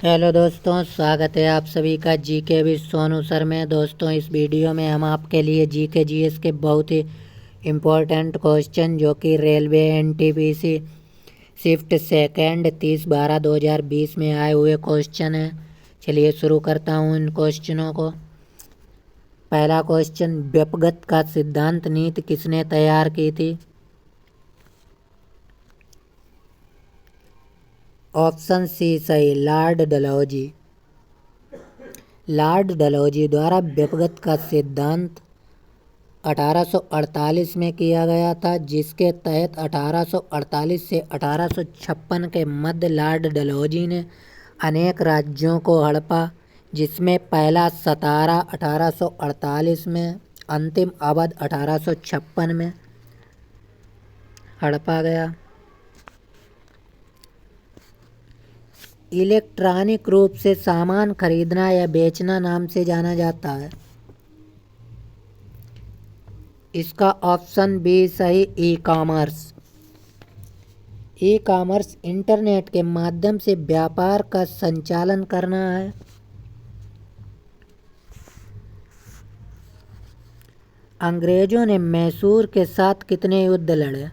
Hello दोस्तों, स्वागत है आप सभी का जीके विद सोनू सर में। दोस्तों, इस वीडियो में हम आपके लिए जीके जीएस के बहुत ही इम्पोर्टेंट क्वेश्चन जो कि रेलवे एनटीपीसी शिफ्ट सेकंड 30/12/2020 में आए हुए क्वेश्चन हैं। चलिए शुरू करता हूँ इन क्वेश्चनों को। पहला क्वेश्चन, व्यपगत का सिद्धांत नीति किसने तैयार की थी? ऑप्शन सी सही, लॉर्ड डलहौजी। लॉर्ड डलहौजी द्वारा व्यपगत का सिद्धांत 1848 में किया गया था, जिसके तहत 1848 से 1856 के मध्य लॉर्ड डलहौजी ने अनेक राज्यों को हड़पा, जिसमें पहला सतारा 1848 में, अंतिम अवध 1856 में हड़पा गया। इलेक्ट्रॉनिक रूप से सामान खरीदना या बेचना नाम से जाना जाता है। इसका ऑप्शन बी सही, e commerce. E commerce internet के माध्यम से व्यापार का संचालन करना है। अंग्रेजों ने मैसूर के साथ कितने युद्ध लड़े?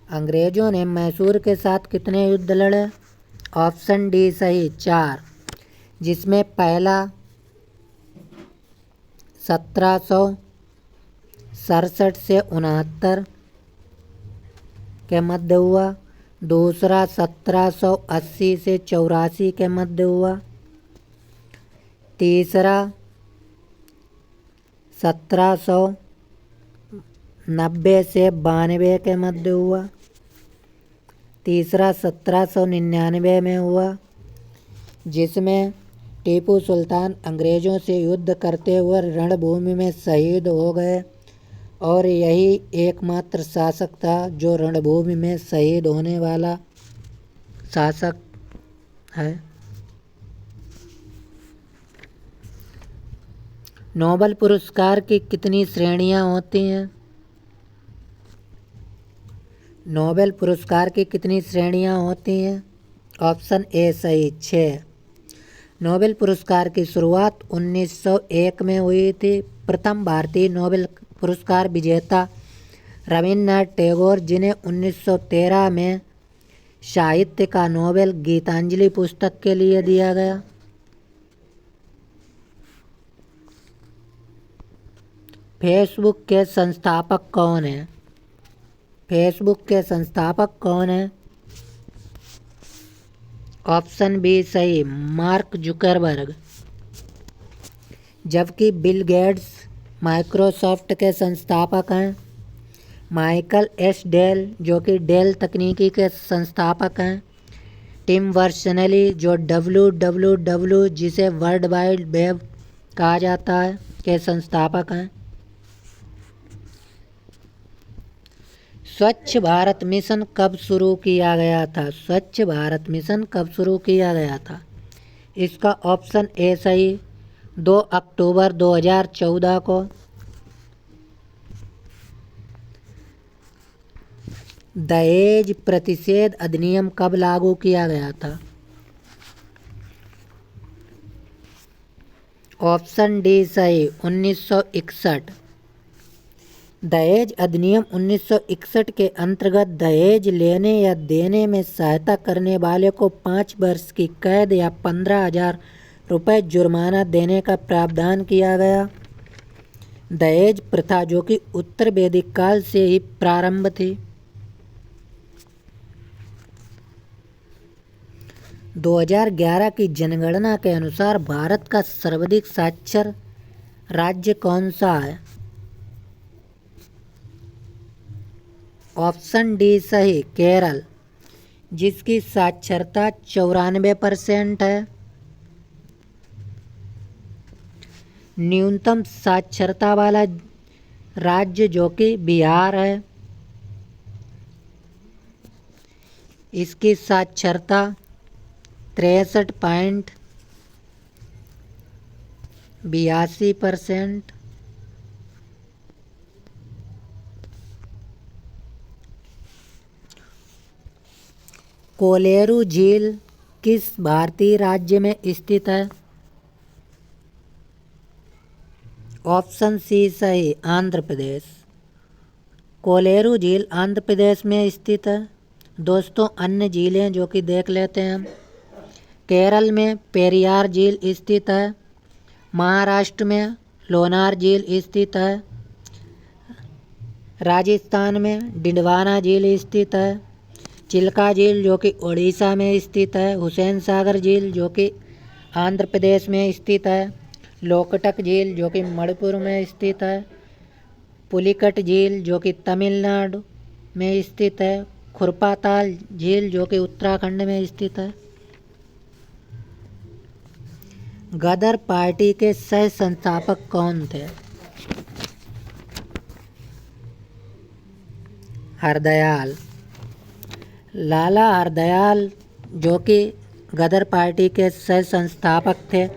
अंग्रेजों ने मैसूर के साथ कितने युद्ध लड़े? ऑप्शन डी सही, 4, जिसमें पहला 1767 से 69 के मध्य हुआ, दूसरा 1780 से 84 के मध्य हुआ, तीसरा 1790 से 92 के मध्य हुआ, तीसरा 1799 में हुआ, जिसमें टीपू सुल्तान अंग्रेज़ों से युद्ध करते हुए रणभूमि में शहीद हो गए और यही एकमात्र शासक था जो रणभूमि में शहीद होने वाला शासक है। नोबेल पुरस्कार की कितनी श्रेणियां होती हैं? नोबेल पुरस्कार की कितनी श्रेणियां होती हैं? ऑप्शन ए सही, 6। नोबेल पुरस्कार की शुरुआत 1901 में हुई थी। प्रथम भारतीय नोबेल पुरस्कार विजेता रविन्द्रनाथ टैगोर, जिन्हें 1913 में साहित्य का नोबेल गीतांजलि पुस्तक के लिए दिया गया। फेसबुक के संस्थापक कौन हैं? फेसबुक के संस्थापक कौन हैं? ऑप्शन बी सही, मार्क जुकरबर्ग। जबकि बिल गेट्स माइक्रोसॉफ्ट के संस्थापक हैं। माइकल एस डेल, जो कि डेल तकनीकी के संस्थापक हैं। टिम बर्नर्स-ली, जो WWW, जिसे वर्ल्ड वाइड वेब कहा जाता है, के संस्थापक हैं। स्वच्छ भारत मिशन कब शुरू किया गया था? स्वच्छ भारत मिशन कब शुरू किया गया था? इसका ऑप्शन ए सही, 2 अक्टूबर 2014 को। दहेज प्रतिषेध अधिनियम कब लागू किया गया था? ऑप्शन डी सही, 1961। दहेज अधिनियम 1961 के अंतर्गत दहेज लेने या देने में सहायता करने वाले को 5 वर्ष की कैद या 15,000 रुपये जुर्माना देने का प्रावधान किया गया। दहेज प्रथा, जो कि उत्तर वैदिक काल से ही प्रारंभ थी। 2011 की जनगणना के अनुसार भारत का सर्वाधिक साक्षर राज्य कौन सा है? ऑप्शन डी सही, केरल, जिसकी साक्षरता 94% है। न्यूनतम साक्षरता वाला राज्य जो कि बिहार है, इसकी साक्षरता 63.82%। कोलेरू झील किस भारतीय राज्य में स्थित है? ऑप्शन सी सही, आंध्र प्रदेश। कोलेरू झील आंध्र प्रदेश में स्थित है। दोस्तों अन्य झीलें जो कि देख लेते हैं हम। केरल में पेरियार झील स्थित है। महाराष्ट्र में लोनार झील स्थित है। राजस्थान में डिंडवाना झील स्थित है। चिल्का झील जो कि उड़ीसा में स्थित है। हुसैन सागर झील जो कि आंध्र प्रदेश में स्थित है। लोकटक झील जो कि मणिपुर में स्थित है। पुलिकट झील जो कि तमिलनाडु में स्थित है। खुरपाताल झील जो कि उत्तराखंड में स्थित है। गदर पार्टी के सह संस्थापक कौन थे? हरदयाल। लाला हरदयाल जो कि गदर पार्टी के सह संस्थापक थे।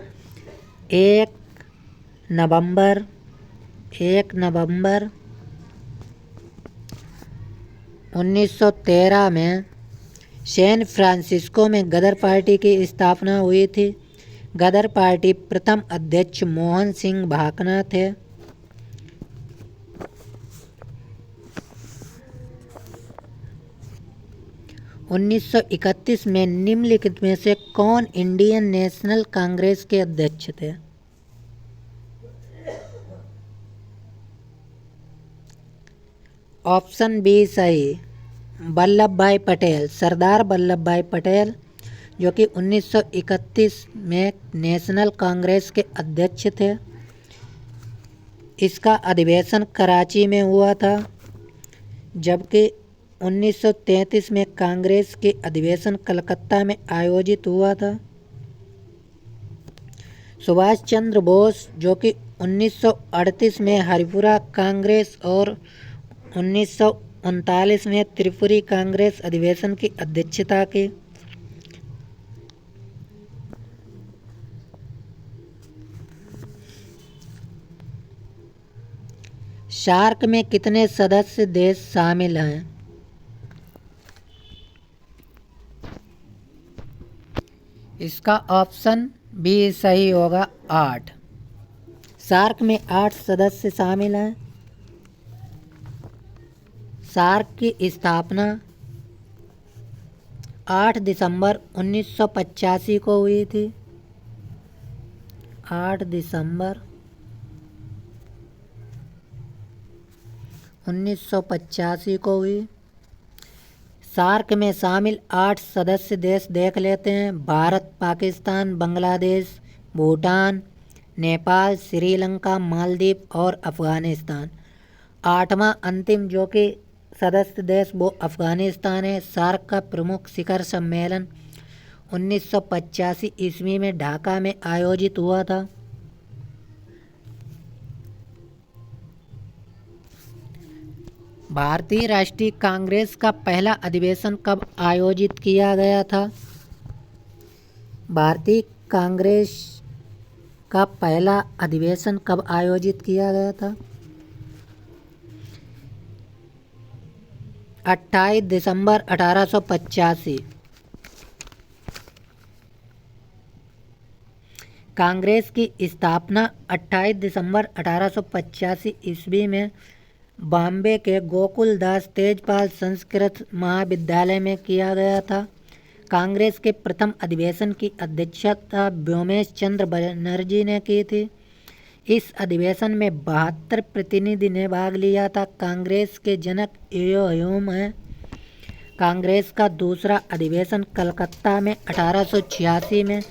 1 नवंबर 1913 में सैन फ्रांसिस्को में गदर पार्टी की स्थापना हुई थी। गदर पार्टी प्रथम अध्यक्ष मोहन सिंह भाकना थे। 1931 में निम्नलिखित में से कौन इंडियन नेशनल कांग्रेस के अध्यक्ष थे? ऑप्शन बी सही, वल्लभ भाई पटेल। सरदार वल्लभ भाई पटेल जो कि 1931 में नेशनल कांग्रेस के अध्यक्ष थे। इसका अधिवेशन कराची में हुआ था, जबकि 1933 में कांग्रेस के अधिवेशन कलकत्ता में आयोजित हुआ था। सुभाष चंद्र बोस जो कि 1938 में हरिपुरा कांग्रेस और 1939 में त्रिपुरी कांग्रेस अधिवेशन की अध्यक्षता की। सार्क में कितने सदस्य देश शामिल हैं? इसका ऑप्शन बी सही होगा, 8। सार्क में 8 सदस्य शामिल हैं। सार्क की स्थापना 8 दिसंबर 1985 को हुई थी। 8 दिसंबर 1985 को हुई। सार्क में शामिल 8 सदस्य देश देख लेते हैं। भारत, पाकिस्तान, बांग्लादेश, भूटान, नेपाल, श्रीलंका, मालदीव और अफ़गानिस्तान। 8वां अंतिम जो कि सदस्य देश वो अफ़गानिस्तान है। सार्क का प्रमुख शिखर सम्मेलन 1985 ईस्वी में ढाका में आयोजित हुआ था। भारतीय राष्ट्रीय कांग्रेस का पहला अधिवेशन कब आयोजित किया गया था? भारतीय कांग्रेस का पहला अधिवेशन कब आयोजित किया गया था? 28 दिसंबर 1885। कांग्रेस की स्थापना 28 दिसंबर 1885 ईस्वी में बॉम्बे के गोकुलदास तेजपाल संस्कृत महाविद्यालय में किया गया था। कांग्रेस के प्रथम अधिवेशन की अध्यक्षता व्योमेश चंद्र बनर्जी ने की थी। इस अधिवेशन में 72 प्रतिनिधि ने भाग लिया था। कांग्रेस के जनक ईओ ह्यूम हैं। कांग्रेस का दूसरा अधिवेशन कलकत्ता में 1886 में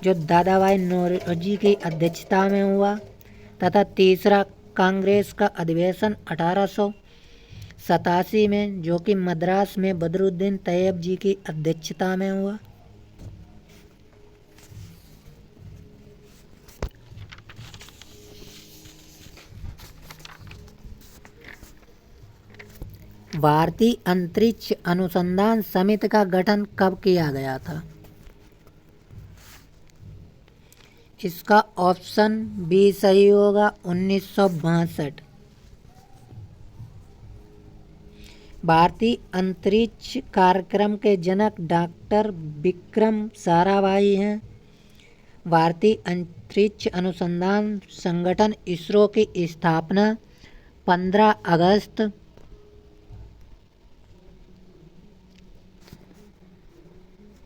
जो दादाभाई नौरोजी की अध्यक्षता में हुआ तथा तीसरा कांग्रेस का अधिवेशन 1887 में जो कि मद्रास में बदरुद्दीन तैयब जी की अध्यक्षता में हुआ। भारतीय अंतरिक्ष अनुसंधान समिति का गठन कब किया गया था? इसका ऑप्शन बी सही होगा, 1962। भारतीय अंतरिक्ष कार्यक्रम के जनक डॉक्टर विक्रम साराभाई हैं। भारतीय अंतरिक्ष अनुसंधान संगठन इसरो की स्थापना 15 अगस्त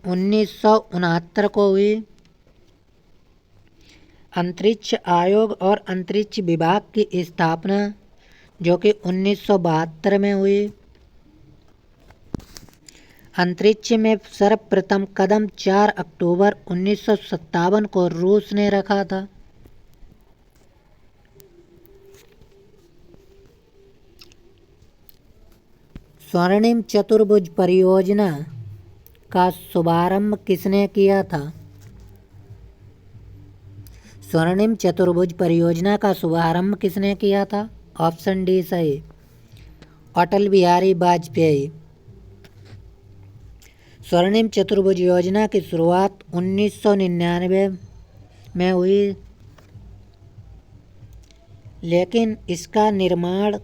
1969 को हुई। अंतरिक्ष आयोग और अंतरिक्ष विभाग की स्थापना जो कि 1972 में हुई। अंतरिक्ष में सर्वप्रथम कदम 4 अक्टूबर 1957 को रूस ने रखा था। स्वर्णिम चतुर्भुज परियोजना का शुभारंभ किसने किया था? स्वर्णिम चतुर्भुज परियोजना का शुभारंभ किसने किया था? ऑप्शन डी सही, अटल बिहारी वाजपेयी। स्वर्णिम चतुर्भुज योजना की शुरुआत 1999 में हुई, लेकिन इसका निर्माण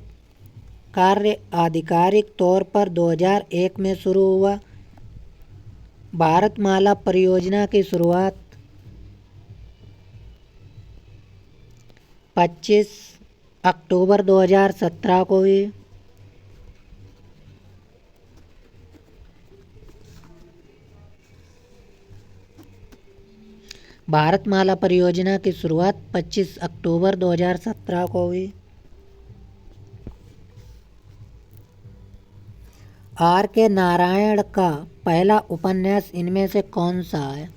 कार्य आधिकारिक तौर पर 2001 में शुरू हुआ। भारतमाला परियोजना की शुरुआत 25 अक्टूबर 2017 को हुई। भारतमाला परियोजना की शुरुआत 25 अक्टूबर 2017 को हुई। आर के नारायण का पहला उपन्यास इनमें से कौन सा है?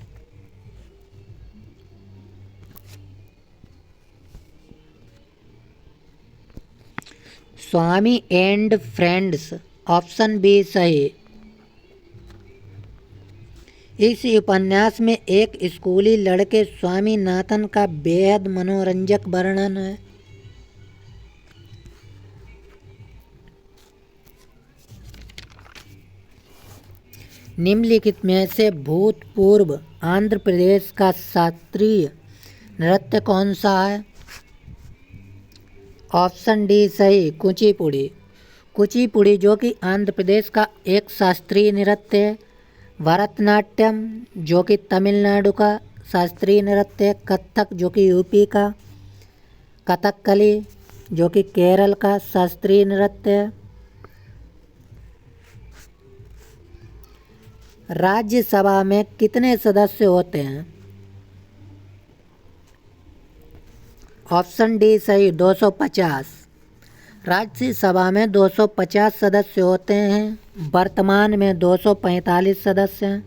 स्वामी एंड फ्रेंड्स, ऑप्शन बी सही। इस उपन्यास में एक स्कूली लड़के स्वामीनाथन का बेहद मनोरंजक वर्णन है। निम्नलिखित में से भूतपूर्व आंध्र प्रदेश का शास्त्रीय नृत्य कौन सा है? ऑप्शन डी सही, कुचिपुड़ी। कुचिपुड़ी जो कि आंध्र प्रदेश का एक शास्त्रीय नृत्य है। भरतनाट्यम जो कि तमिलनाडु का शास्त्रीय नृत्य है। कथक जो कि यूपी का, कथकली जो कि केरल का शास्त्रीय नृत्य है। राज्यसभा में कितने सदस्य होते हैं? ऑप्शन डी सही, 250। राज्यसभा में 250 सदस्य होते हैं। वर्तमान में 245 सदस्य हैं।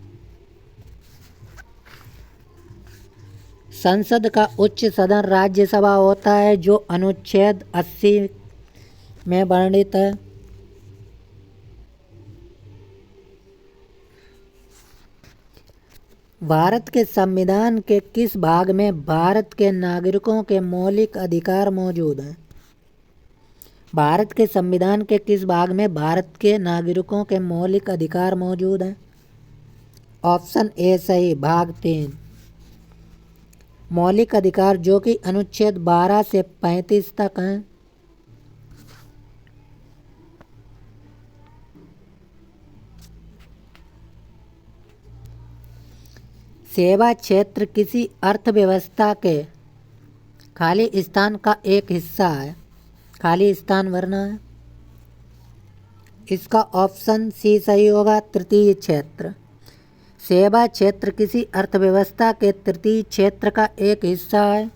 संसद का उच्च सदन राज्यसभा होता है जो अनुच्छेद 80 में वर्णित है। भारत के संविधान के किस भाग में भारत के नागरिकों के मौलिक अधिकार मौजूद हैं? भारत के संविधान के किस भाग में भारत के नागरिकों के मौलिक अधिकार मौजूद हैं? ऑप्शन ए सही, भाग 3। मौलिक अधिकार जो कि अनुच्छेद 12 से 35 तक हैं। सेवा क्षेत्र किसी अर्थव्यवस्था के खाली स्थान का एक हिस्सा है। खाली स्थान भरना है। इसका ऑप्शन सी सही होगा, तृतीय क्षेत्र। सेवा क्षेत्र किसी अर्थव्यवस्था के तृतीय क्षेत्र का एक हिस्सा है।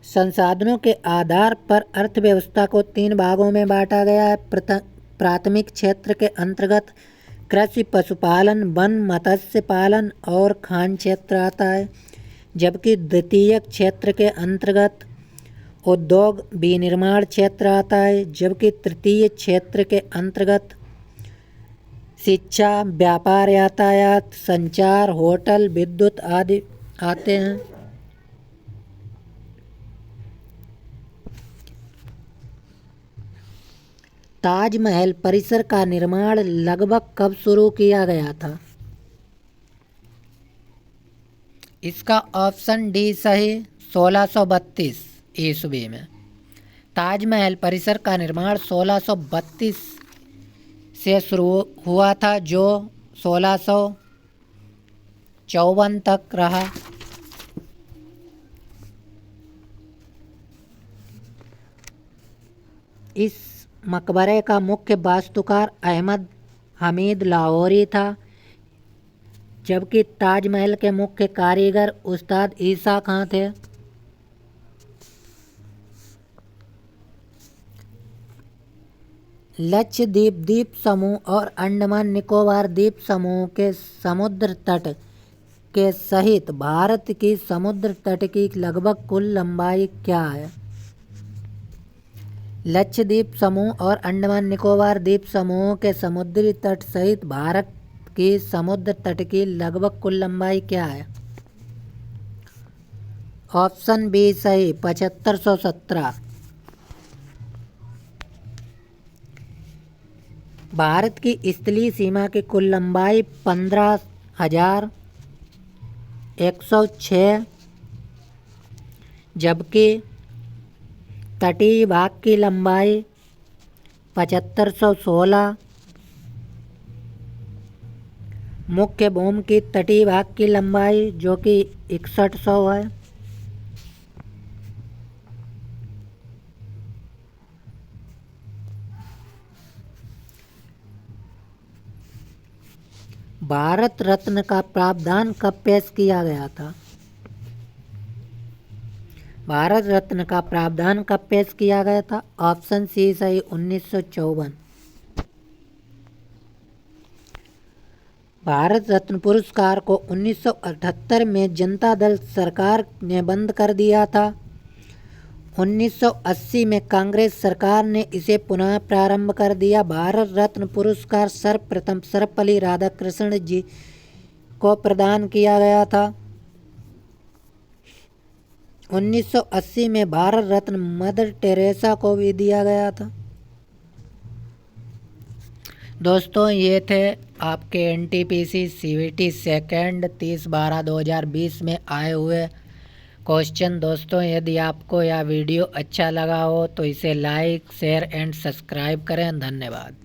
संसाधनों के आधार पर अर्थव्यवस्था को 3 भागों में बांटा गया है। प्राथमिक क्षेत्र के अंतर्गत कृषि, पशुपालन, वन, मत्स्य पालन और खान क्षेत्र आता है, जबकि द्वितीयक क्षेत्र के अंतर्गत उद्योग विनिर्माण क्षेत्र आता है, जबकि तृतीय क्षेत्र के अंतर्गत शिक्षा, व्यापार, यातायात, संचार, होटल, विद्युत आदि आते हैं। ताजमहल परिसर का निर्माण लगभग कब शुरू किया गया था? इसका ऑप्शन डी सही, 1632 ईस्वी में। ताजमहल परिसर का निर्माण 1632 से शुरू हुआ था जो 1654 तक रहा। इस मकबरे का मुख्य वास्तुकार अहमद हमीद लाहौरी था, जबकि ताजमहल के मुख्य कारीगर उस्ताद ईसा खां थे। लक्षद्वीप द्वीप समूह और अंडमान निकोबार द्वीप समूह के समुद्र तट के सहित भारत की समुद्र तट की लगभग कुल लंबाई क्या है? लक्षद्वीप समूह और अंडमान निकोबार द्वीप समूह के समुद्री तट सहित भारत की समुद्र तट की लगभग कुल लंबाई क्या है? ऑप्शन बी सही, 7517। भारत की स्थलीय सीमा की कुल लंबाई 15,106, जबकि तटीय भाग की लंबाई 7516। मुख्य भूमि की तटीय भाग की लंबाई जो कि 6100 है। भारत रत्न का प्रावधान कब पेश किया गया था? भारत रत्न का प्रावधान कब पेश किया गया था? ऑप्शन सी सही, 1954। भारत रत्न पुरस्कार को 1978 में जनता दल सरकार ने बंद कर दिया था। 1980 में कांग्रेस सरकार ने इसे पुनः प्रारंभ कर दिया। भारत रत्न पुरस्कार सर्वप्रथम सर्वपल्ली राधाकृष्णन जी को प्रदान किया गया था। 1980 में भारत रत्न मदर टेरेसा को भी दिया गया था। दोस्तों, ये थे आपके एनटीपीसी सीवीटी सेकेंड 30/12/2020 में आए हुए क्वेश्चन। दोस्तों, यदि आपको यह वीडियो अच्छा लगा हो तो इसे लाइक, शेयर एंड सब्सक्राइब करें। धन्यवाद।